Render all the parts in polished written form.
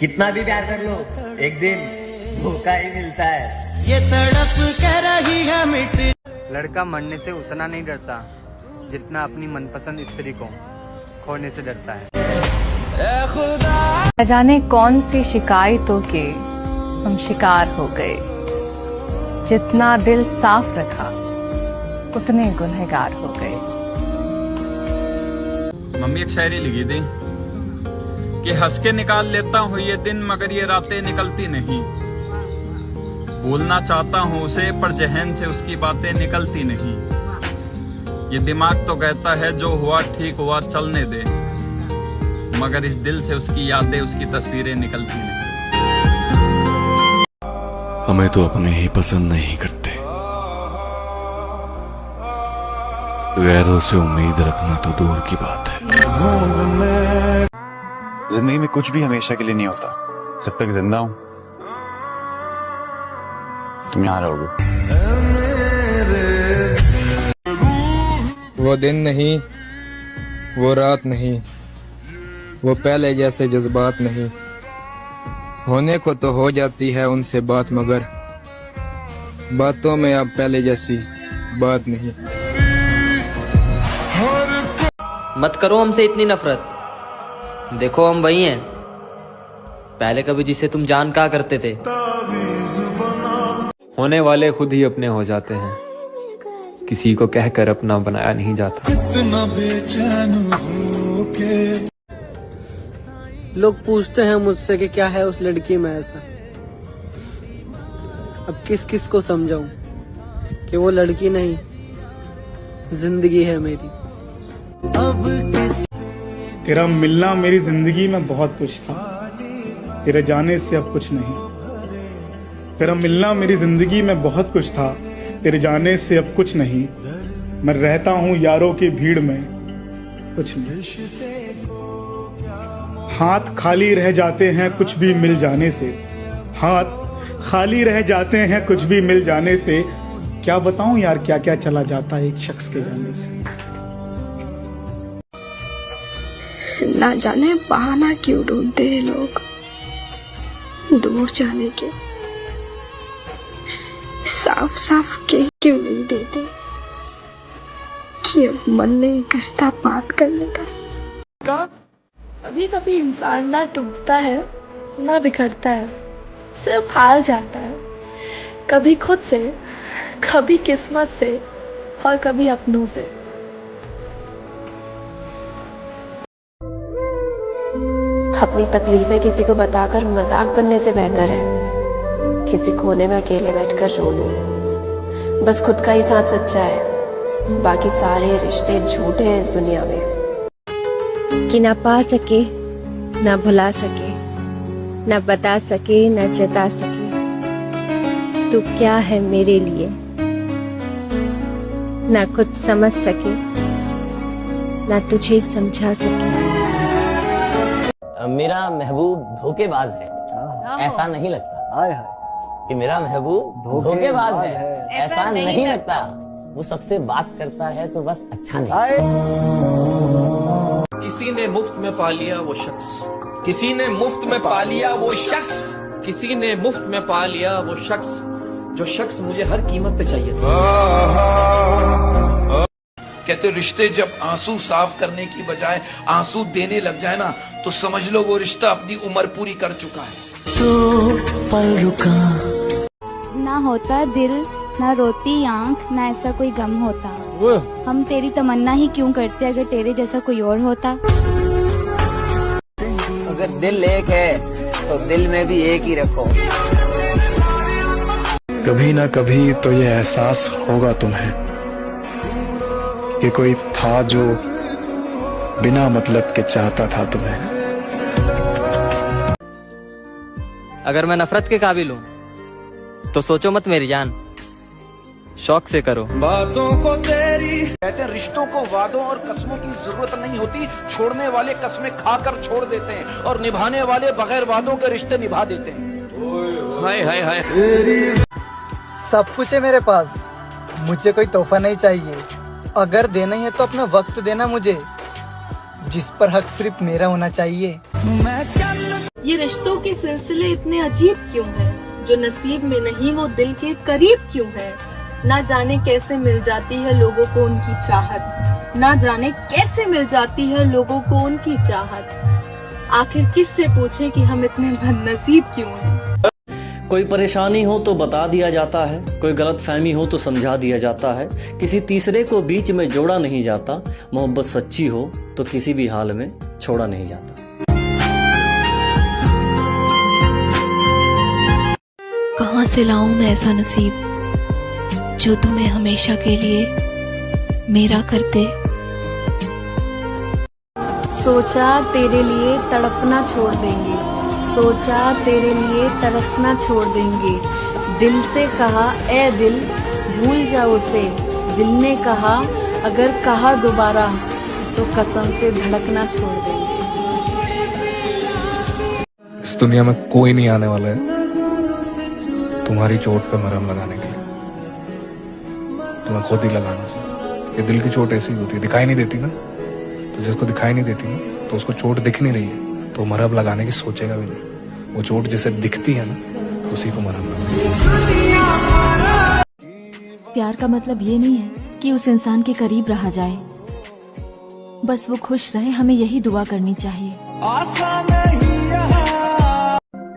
कितना भी प्यार कर लो, एक दिन धोखा ही मिलता है। ये तड़प कह रही है मिट। लड़का मरने से उतना नहीं डरता जितना अपनी मनपसंद स्त्री को खोने से डरता है। न जाने कौन सी शिकायतों के हम शिकार हो गए। जितना दिल साफ रखा उतने गुनहगार हो गए। मम्मी एक शायरी लिखी थी कि हंस के निकाल लेता हूँ ये दिन मगर ये रातें निकलती नहीं। भूलना चाहता हूँ उसे पर जहन से उसकी बातें निकलती नहीं। ये दिमाग तो कहता है जो हुआ ठीक हुआ चलने दे, मगर इस दिल से उसकी यादें उसकी तस्वीरें निकलती नहीं। हमें तो अपने ही पसंद नहीं करते, गैरों से उम्मीद रखना तो दूर की बात है। जिंदगी में कुछ भी हमेशा के लिए नहीं होता। जब तक जिंदा हूं तुम यहाँ रहोगे। वो दिन नहीं, वो रात नहीं, वो पहले जैसे जज्बात नहीं। होने को तो हो जाती है उनसे बात, मगर बातों में अब पहले जैसी बात नहीं। मत करो हमसे इतनी नफरत, देखो हम वही हैं पहले कभी जिसे तुम जान कहा करते थे। होने वाले खुद ही अपने हो जाते हैं, किसी को कहकर अपना बनाया नहीं जाता। लोग पूछते हैं मुझसे कि क्या है उस लड़की में ऐसा। अब किस किस को समझाऊं कि वो लड़की नहीं जिंदगी है मेरी। अब तेरा मिलना मेरी जिंदगी में बहुत कुछ था, तेरे जाने से अब कुछ नहीं। तेरा मिलना मेरी जिंदगी में बहुत कुछ था, तेरे जाने से अब कुछ नहीं। मैं रहता हूँ यारों की भीड़ में, कुछ नहीं। हाथ खाली रह जाते हैं कुछ भी मिल जाने से, हाथ खाली रह जाते हैं कुछ भी मिल जाने से। क्या बताऊं यार क्या क्या चला जाता है एक शख्स के जाने से। ना जाने बहाना क्यों ढूंढते हैं लोग दूर जाने के, साफ साफ कह क्यों नहीं देते कि अब मन नहीं करता बात करने का। कभी कभी इंसान ना टूटता है ना बिखरता है, सिर्फ हार जाता है। कभी खुद से, कभी किस्मत से और कभी अपनों से। अपनी तकलीफें किसी को बताकर मजाक बनने से बेहतर है किसी कोने में अकेले बैठकर रो लूं। बस खुद का ही साथ सच्चा है, बाकी सारे रिश्ते झूठे हैं इस दुनिया में। कि ना पा सके, ना भुला सके, ना बता सके, ना जता सके तू क्या है मेरे लिए, ना खुद समझ सके, ना तुझे समझा सके। मेरा महबूब धोखेबाज है, ऐसा नहीं लगता कि मेरा महबूब धोखेबाज है, ऐसा नहीं लगता। वो सबसे बात करता है तो बस अच्छा नहीं। किसी ने मुफ्त में पा लिया वो शख्स, किसी ने मुफ्त में पा लिया वो शख्स, किसी ने मुफ्त में पा लिया वो शख्स, जो शख्स मुझे हर कीमत पे चाहिए था। कहते रिश्ते जब आंसू साफ करने की बजाय आंसू देने लग जाए ना, तो समझ लो वो रिश्ता अपनी उम्र पूरी कर चुका है। तो पल रुका ना होता दिल, ना रोती आंख, ना ऐसा कोई गम होता। हम तेरी तमन्ना ही क्यों करते अगर तेरे जैसा कोई और होता। अगर दिल एक है तो दिल में भी एक ही रखो। कभी ना कभी तो ये एहसास होगा तुम्हें कि कोई था जो बिना मतलब के चाहता था तुम्हें। अगर मैं नफरत के काबिल हूँ तो सोचो मत मेरी जान, शौक से करो बातों को तेरी। कहते हैं रिश्तों को वादों और कस्मों की जरूरत नहीं होती, छोड़ने वाले कस्में खाकर छोड़ देते हैं और निभाने वाले बगैर वादों के रिश्ते निभा देते हैं। हाय हाय हाय। सब कुछ है मेरे पास, मुझे कोई तोहफा नहीं चाहिए। अगर देना है तो अपना वक्त देना मुझे, जिस पर हक सिर्फ मेरा होना चाहिए। ये रिश्तों के सिलसिले इतने अजीब क्यों हैं? जो नसीब में नहीं वो दिल के करीब क्यों है? ना जाने कैसे मिल जाती है लोगों को उनकी चाहत, ना जाने कैसे मिल जाती है लोगों को उनकी चाहत। आखिर किससे पूछे कि हम इतने बदनसीब क्यों हैं? कोई परेशानी हो तो बता दिया जाता है, कोई गलत फहमी हो तो समझा दिया जाता है, किसी तीसरे को बीच में जोड़ा नहीं जाता। मोहब्बत सच्ची हो तो किसी भी हाल में छोड़ा नहीं जाता। कहाँ से लाऊं मैं ऐसा नसीब जो तुम्हें हमेशा के लिए मेरा कर दे। सोचा तेरे लिए तड़पना छोड़ देंगे, सोचा तेरे लिए तरसना छोड़ देंगे। दिल से कहा ए दिल भूल जाओ उसे, दिल ने कहा अगर कहा दोबारा तो कसम से धड़कना छोड़ देंगे। इस दुनिया में कोई नहीं आने वाला है तुम्हारी चोट पे मरहम लगाने के लिए, तुम्हें खुद ही लगाना। ये दिल की चोट ऐसी होती है, दिखाई नहीं देती ना, तो जिसको दिखाई नहीं देती ना तो उसको चोट दिख नहीं रही है तो मरहम लगाने की सोचेगा भी नहीं। वो चोट जिसे दिखती है ना उसी को मरहम लगाना। प्यार का मतलब ये नहीं है कि उस इंसान के करीब रहा जाए, बस वो खुश रहे, हमें यही दुआ करनी चाहिए।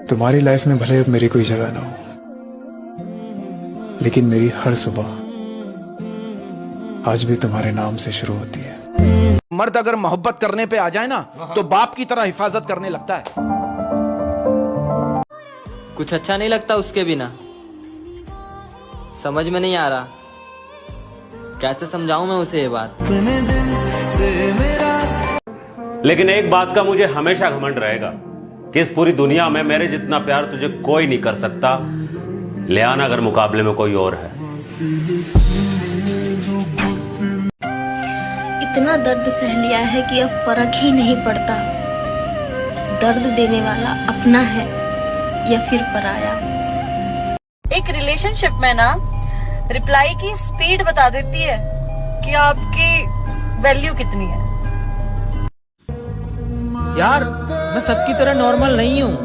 तुम्हारी लाइफ में भले अब मेरी कोई जगह ना हो, लेकिन मेरी हर सुबह आज भी तुम्हारे नाम से शुरू होती है। मर्द अगर मोहब्बत करने पे आ जाए ना तो बाप की तरह हिफाजत करने लगता है। कुछ अच्छा नहीं लगता उसके बिना, समझ में नहीं आ रहा कैसे समझाऊं मैं उसे ये बात। लेकिन एक बात का मुझे हमेशा घमंड रहेगा कि इस पूरी दुनिया में मेरे जितना प्यार तुझे कोई नहीं कर सकता, ले आना अगर मुकाबले में कोई और है। इतना दर्द सह लिया है कि अब फर्क ही नहीं पड़ता दर्द देने वाला अपना है या फिर पराया। एक रिलेशनशिप में ना रिप्लाई की स्पीड बता देती है कि आपकी वैल्यू कितनी है। यार मैं सबकी तरह नॉर्मल नहीं हूँ,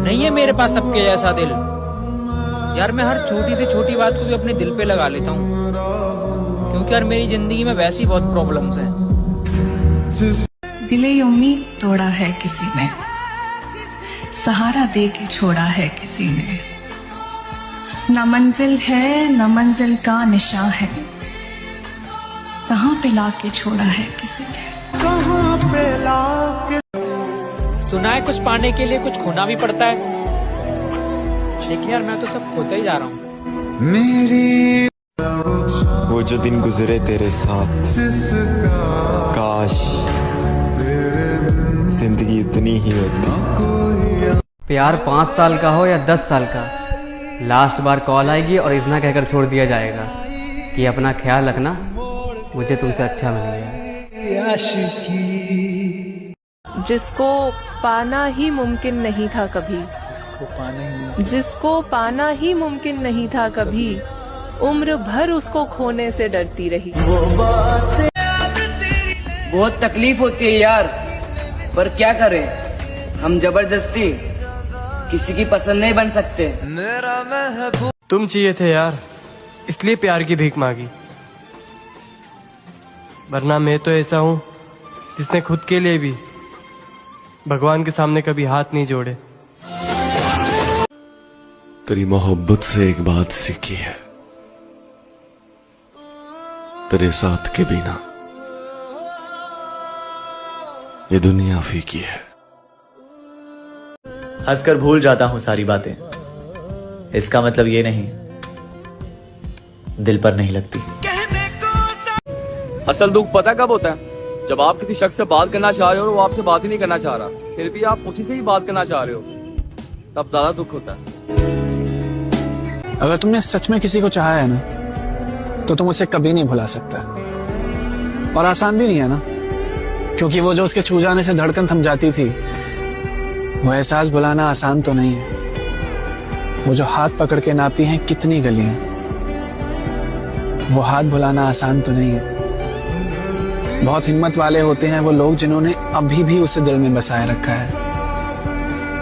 नहीं है मेरे पास सबके जैसा दिल। यार मैं हर छोटी से छोटी बात को भी अपने दिल पे लगा लेता हूँ, क्योंकि यार मेरी जिंदगी में वैसी बहुत प्रॉब्लम्स हैं। दिले उम्मीद तोड़ा है किसी ने, सहारा दे के छोड़ा है किसी ने। न मंजिल है न मंजिल का निशान है, कहाँ पे लाके छोड़ा है किसी ने। कहाँ पे लाके सुना है कुछ पाने के लिए कुछ खोना भी पड़ता है, लेकिन यार मैं तो सब खोता ही जा रहा हूँ। मेरी वो जो दिन गुजरे तेरे साथ, काश जिंदगी उतनी ही होती। प्यार 5 साल का हो या 10 साल का, लास्ट बार कॉल आएगी और इतना कहकर छोड़ दिया जाएगा कि अपना ख्याल रखना, मुझे तुमसे अच्छा मिलेगा। जिसको पाना ही मुमकिन नहीं था कभी, जिसको पाना ही मुमकिन नहीं था कभी, उम्र भर उसको खोने से डरती रही। बहुत तकलीफ होती है यार, पर क्या करें, हम जबरदस्ती किसी की पसंद नहीं बन सकते। तुम चाहिए थे यार, इसलिए प्यार की भीख मांगी, वरना मैं तो ऐसा हूँ जिसने खुद के लिए भी भगवान के सामने कभी हाथ नहीं जोड़े। तेरी मोहब्बत से एक बात सीखी है, तेरे साथ के बिना ये दुनिया फीकी है। हंसकर भूल जाता हूं सारी बातें, इसका मतलब ये नहीं दिल पर नहीं लगती। असल दुख पता कब होता है? जब आप किसी शख्स से बात करना चाह रहे हो और वो आपसे बात ही नहीं करना चाह रहा, फिर भी आप उसी से ही बात करना चाह रहे हो, तब ज्यादा दुख होता है। अगर तुमने सच में किसी को चाहा है ना, तो तुम उसे कभी नहीं भुला सकता, और आसान भी नहीं है ना, क्योंकि वो जो उसके छू जाने से धड़कन थम जाती थी, वो एहसास भुलाना आसान तो नहीं है। वो जो हाथ पकड़ के नापी हैं कितनी गलियां, वो हाथ भुलाना आसान तो नहीं है। बहुत हिम्मत वाले होते हैं वो लोग जिन्होंने अभी भी उसे दिल में बसाए रखा है।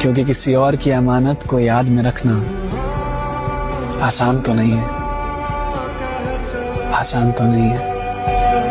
क्योंकि किसी और की अमानत को याद में रखना आसान तो नहीं है, आसान तो नहीं है।